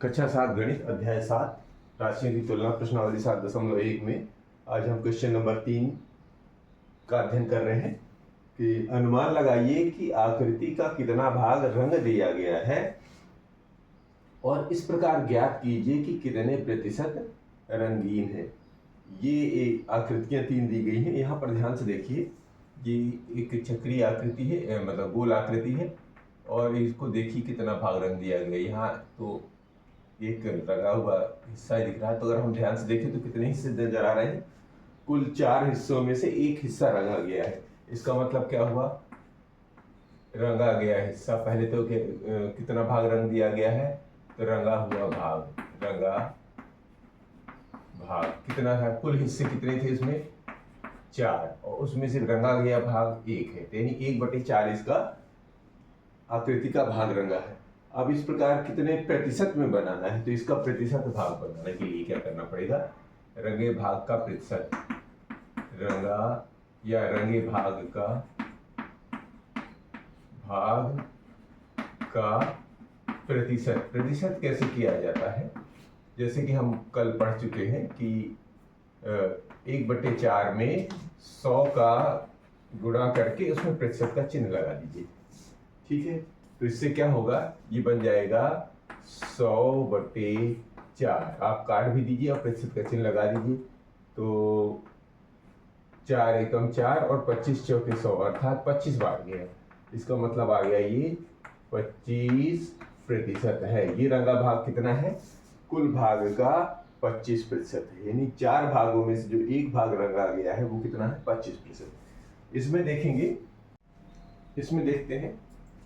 कक्षा 7 गणित अध्याय 7 राशियों की तुलना प्रश्नावली 7.1 में आज हम क्वेश्चन नंबर 3 का अध्ययन कर रहे हैं कि अनुमान लगाइए कि आकृति का कितना भाग रंग दिया गया है और इस प्रकार ज्ञात कीजिए कि कितने प्रतिशत रंगीन है। ये आकृतियां 3 दी गई हैं। यहाँ पर ध्यान से देखिए, ये एक चक्रीय आकृति है, मतलब गोल आकृति है और इसको देखिए कितना भाग रंग दिया गया। यहाँ तो एक रंगा हुआ हिस्सा दिख रहा है, तो अगर हम ध्यान से देखें तो कितने हिस्से नजर आ रहे हैं? कुल 4 हिस्सों में से एक हिस्सा रंगा गया है। इसका मतलब क्या हुआ? रंगा गया हिस्सा, पहले तो कितना भाग रंग दिया गया है, तो रंगा हुआ भाग कितना है? कुल हिस्से कितने थे इसमें? 4, और उसमें से रंगा गया भाग 1 है, यानी 1/4 इसका आकृति का भाग रंगा है। अब इस प्रकार कितने प्रतिशत में बनाना है, तो इसका प्रतिशत भाग बनाने के लिए क्या करना पड़ेगा? रंगे भाग का प्रतिशत, रंगा या रंगे भाग का प्रतिशत कैसे किया जाता है? जैसे कि हम कल पढ़ चुके हैं कि 1/4 में 100 का गुणा करके उसमें प्रतिशत का चिन्ह लगा दीजिए। ठीक है, तो इससे क्या होगा? ये बन जाएगा 100/4। आप काट भी दीजिए और प्रतिशत का चिन्ह लगा दीजिए, तो 4 एकम 4 और 25 चौके 100, अर्थात 25 बार गया। इसका मतलब आ गया ये 25% है। ये रंगा भाग कितना है? कुल भाग का 25% है, यानी 4 भागों में से जो एक भाग रंगा गया है वो कितना है? 25%। इसमें देखेंगे, इसमें देखते हैं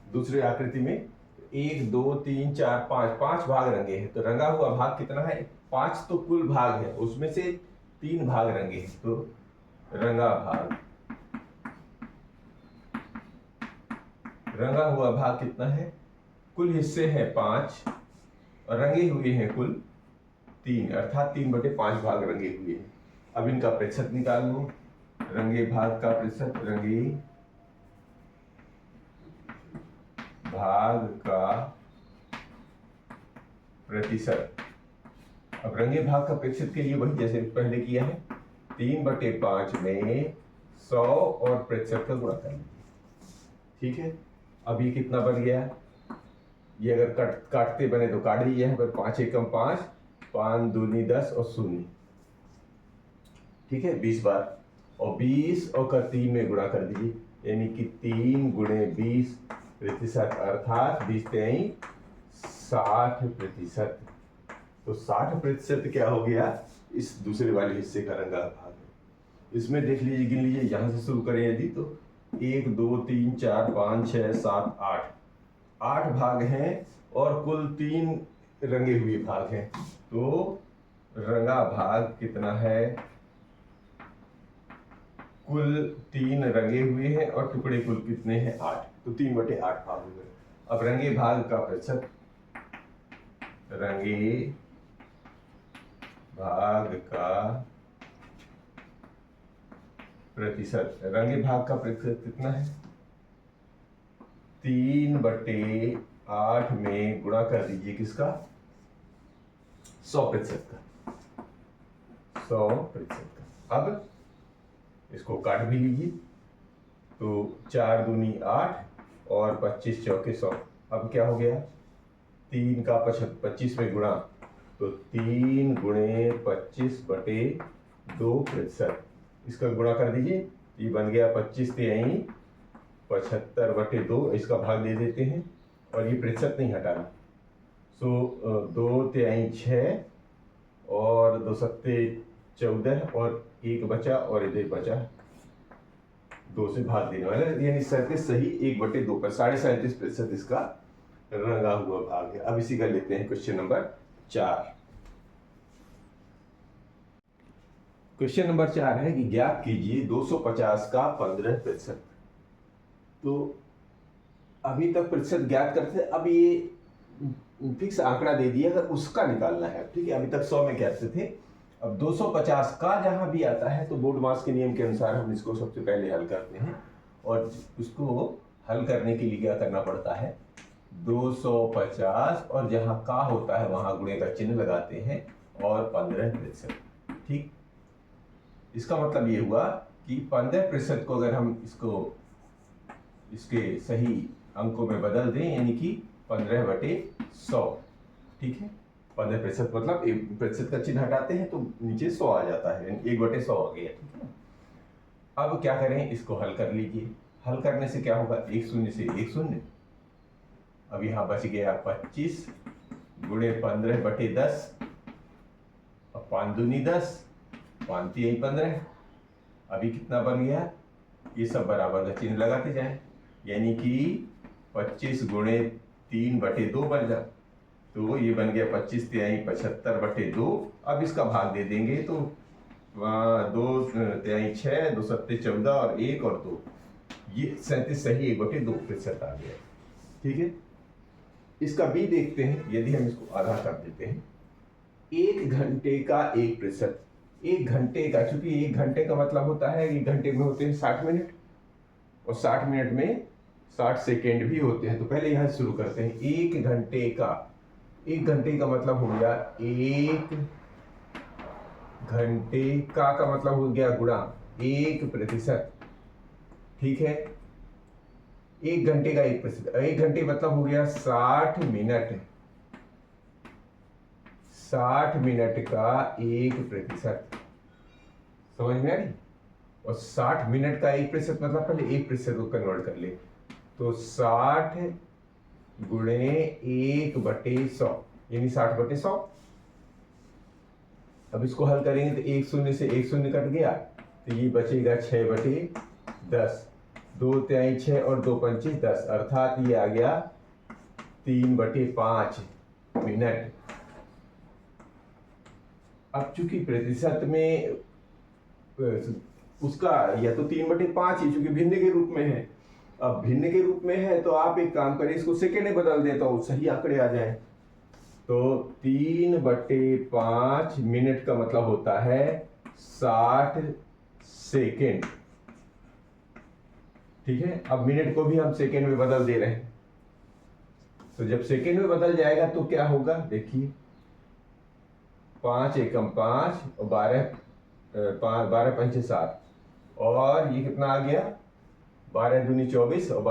दूसरी आकृति में 1 2 3 4 5 भाग रंगे हैं, तो रंगा हुआ भाग कितना है? 5 तो कुल भाग है, उसमें से 3 भाग रंगे हैं, तो रंगा हुआ भाग कितना है? कुल हिस्से हैं 5 और रंगे हुए हैं कुल 3, अर्थात 3/5 भाग रंगे हुए हैं। अब इनका प्रतिशत निकाल लो। रंगे भाग का प्रतिशत, रंगे भाग का प्रतिशत। अब रंगे भाग का प्रतिशत के लिए वही जैसे पहले किया है, 3/5 में 100 और प्रतिशत का गुणा कर लीजिए। ठीक है, अब ये कितना बन गया? ये अगर काटते बने तो काट दीजिए, यहाँ पर 5 एकम 5, 5 दूनी 10 और 0। ठीक है, 20 बार, और 20 और का 3 में गुणा कर दीजिए, यानी कि 3 × 20%, अर्थात 20 × 60%। तो 60% क्या हो गया? इस दूसरे वाले हिस्से का रंगा भाग है। इसमें देख लीजिए, गिन लीजिए, यहाँ से शुरू करें यदि, तो 1 2 3 4 5 6 7 8 भाग हैं और कुल 3 रंगे हुए भाग हैं, तो रंगा भाग कितना है? कुल 3 रंगे हुए हैं और टुकड़े कुल कितने हैं? 8, तो 3/8 भाग हो गए। अब रंगे भाग का प्रतिशत, रंगे भाग का प्रतिशत, रंगे भाग का प्रतिशत कितना है? 3/8 में गुणा कर दीजिए किसका? 100% का, 100% का। अब इसको काट भी लीजिए, तो 4 दूनी 8 और 25 चौके 100। अब क्या हो गया? 3 का 25 में गुणा, तो 3 × 25/2%। इसका गुणा कर दीजिए, ये बन गया 25 × 75/2। इसका भाग दे देते हैं और ये प्रतिशत नहीं हटाना, सो 2 × 6 और 2 × 14 और 1 बचा और इधर बचा 2 से भाग देने वाला, यानी 37 सही 1/2 पर 37.5% इसका रंगा हुआ भाग है। अब इसी का लेते हैं क्वेश्चन नंबर 4। क्वेश्चन नंबर 4 है कि ज्ञात कीजिए 250 का 15%। तो अभी तक प्रतिशत ज्ञात करते थे, अब ये फिक्स आंकड़ा दे दिया है, उसका निकालना है। ठीक है, अभी तक 100 में कहते थे, अब 250 का जहां भी आता है तो बोर्ड मास के नियम के अनुसार हम इसको सबसे पहले हल करते हैं, और उसको हल करने के लिए क्या करना पड़ता है? 250 और जहां का होता है वहां गुणे का चिन्ह लगाते हैं और 15%। ठीक, इसका मतलब ये हुआ कि 15% को अगर हम इसके सही अंकों में बदल दें, यानी कि 15/100। ठीक है, 15% मतलब 1% का चिन्ह हटाते हैं तो नीचे 100 आ जाता है, यानी 1/100 आ गया। ठीक है, अब क्या करें, इसको हल कर लीजिए। हल करने से क्या होगा, 1 शून्य से 1 शून्य, अब यहाँ बच गया 25 गुणे 15/10, और 5 दूनी 10, 5 तिहाई 15। अभी कितना बन गया, ये सब बराबर का चिन्ह लगाते जाएं, यानी कि 25 गुणे 3/2 बन जा, तो ये बन गया 25 तिहाई 75/2। अब इसका भाग दे देंगे तो 2 तिहाई 6, 2 सत्ते 14 और 1 और 2, ये 37 सही 1/2% आ गया। ठीक है, इसका बी देखते हैं। यदि हम इसको आधा कर देते हैं, 1 घंटे का 1%, 1 घंटे का, चूंकि 1 घंटे का मतलब होता है 1 घंटे में होते हैं 60 मिनट, और 60 मिनट में 60 सेकेंड भी होते हैं। तो पहले यहां शुरू करते हैं। 1 घंटे का, 1 घंटे का मतलब हो गया 1 घंटे का मतलब हो गया गुणा 1%। ठीक है, 1 घंटे का 1%, 1 घंटे मतलब हो गया 60 मिनट, 60 मिनट का 1%। समझ में आ रही? और 60 मिनट का 1% मतलब पहले 1% को कन्वर्ट कर ले, तो 60 गुणे 1/100, यानी 60/100। अब इसको हल करेंगे तो 1 शून्य से 1 शून्य कट गया, तो ये बचेगा 6/10, 2 तिहाई 6 और 2 पंचे 10, अर्थात ये आ गया 3/5 मिनट। अब चूंकि प्रतिशत में उसका या तो 3/5 ही, चूंकि भिन्न के रूप में है। अब भिन्न के रूप में है तो आप एक काम करें, इसको सेकेंड में बदल दें तो सही आंकड़े आ जाए। तो 3/5 मिनट का मतलब होता है 60 सेकेंड। ठीक है, अब मिनट को भी हम सेकेंड में बदल दे रहे हैं, तो जब सेकेंड में बदल जाएगा तो क्या होगा, देखिए 5 एकम 5 और 12 पंचे 7, और ये कितना आ गया, 12 दूनी 24 और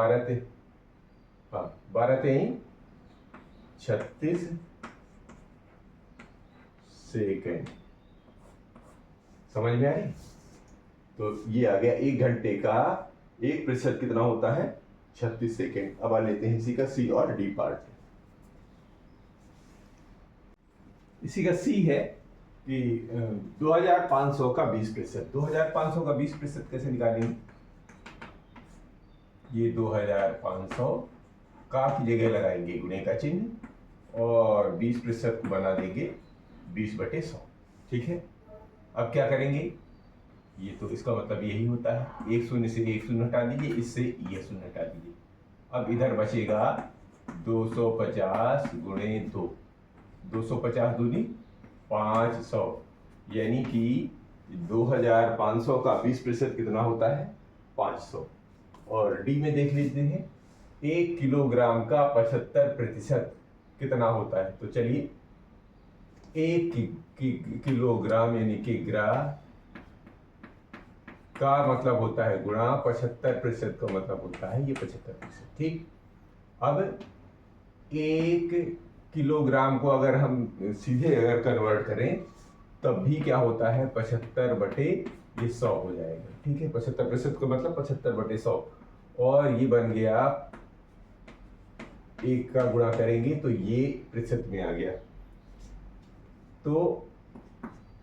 12 तेई 36 सेकेंड। समझ में आ रही? तो ये आ गया 1 घंटे का 1% कितना होता है, 36 सेकेंड। अब आ लेते हैं इसी का सी और डी पार्ट। इसी का सी है कि 2500 का 20%। 2500 का 20% कैसे निकालेंगे, ये 2500 का की जगह लगाएंगे गुणे का चिन्ह, और 20% को बना देंगे 20/100। ठीक है, अब क्या करेंगे, ये तो इसका मतलब यही होता है, 1 शून्य से 1 शून्य हटा दीजिए, इससे ये शून्य हटा दीजिए। अब इधर बचेगा 250 गुणे 2, 250 दूनी 500, यानी कि 2500 का 20% कितना होता है, 500। और डी में देख लेते हैं, 1 किलोग्राम का 75% कितना होता है। तो चलिए 1 किलोग्राम यानी कि ग्रा का मतलब होता है गुणा 75% का मतलब होता है ये 75%। ठीक, अब 1 किलोग्राम को अगर हम सीधे अगर कन्वर्ट करें तब भी क्या होता है, 75/100 हो जाएगा। ठीक है, 75% का मतलब 75/100, और ये बन गया 1 का गुणा करेंगे तो ये प्रतिशत में आ गया। तो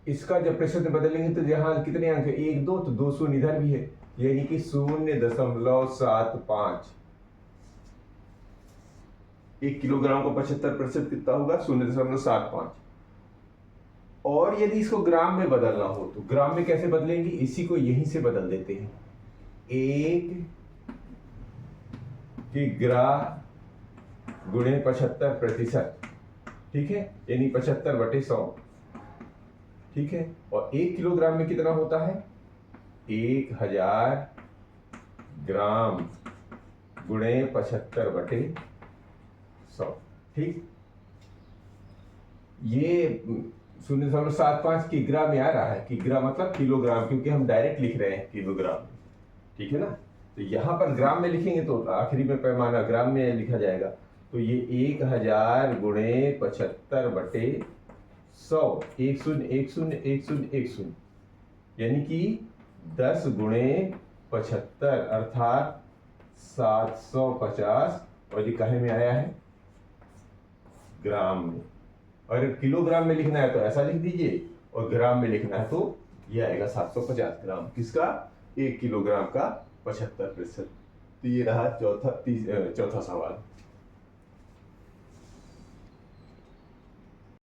इसका जब प्रतिशत में बदलेंगे तो यहाँ कितने अंक है, 1 2, तो 2 शून्य इधर भी है, यानी कि 0.75। 1 किलोग्राम का 75% कितना होगा, 0.75। और यदि इसको ग्राम में बदलना हो तो ग्राम में कैसे बदलेंगे, इसी को यहीं से बदल देते हैं, 1 किग्रा गुणे 75%। ठीक है, यानी 75/100। ठीक है, और 1 किलोग्राम में कितना होता है, 1000 ग्राम गुणे 75/100। 100। ठीक, ये 0.75 किग्रा में आ रहा है। किग्रा मतलब किलोग्राम, क्योंकि हम डायरेक्ट लिख रहे हैं किलोग्राम। ठीक है ना, तो यहाँ पर ग्राम में लिखेंगे तो आखिरी में पैमाना ग्राम में लिखा जाएगा। तो ये 1000 गुणे 75 बटे 100, 10 यानी कि 10 गुणे 75 अर्थात 750। और ये काहे में आया है? ग्राम में। और किलोग्राम में लिखना है तो ऐसा लिख दीजिए, और ग्राम में लिखना है तो ये आएगा 750 ग्राम। किसका? 1 किलोग्राम का 75%। तो ये रहा चौथा सवाल।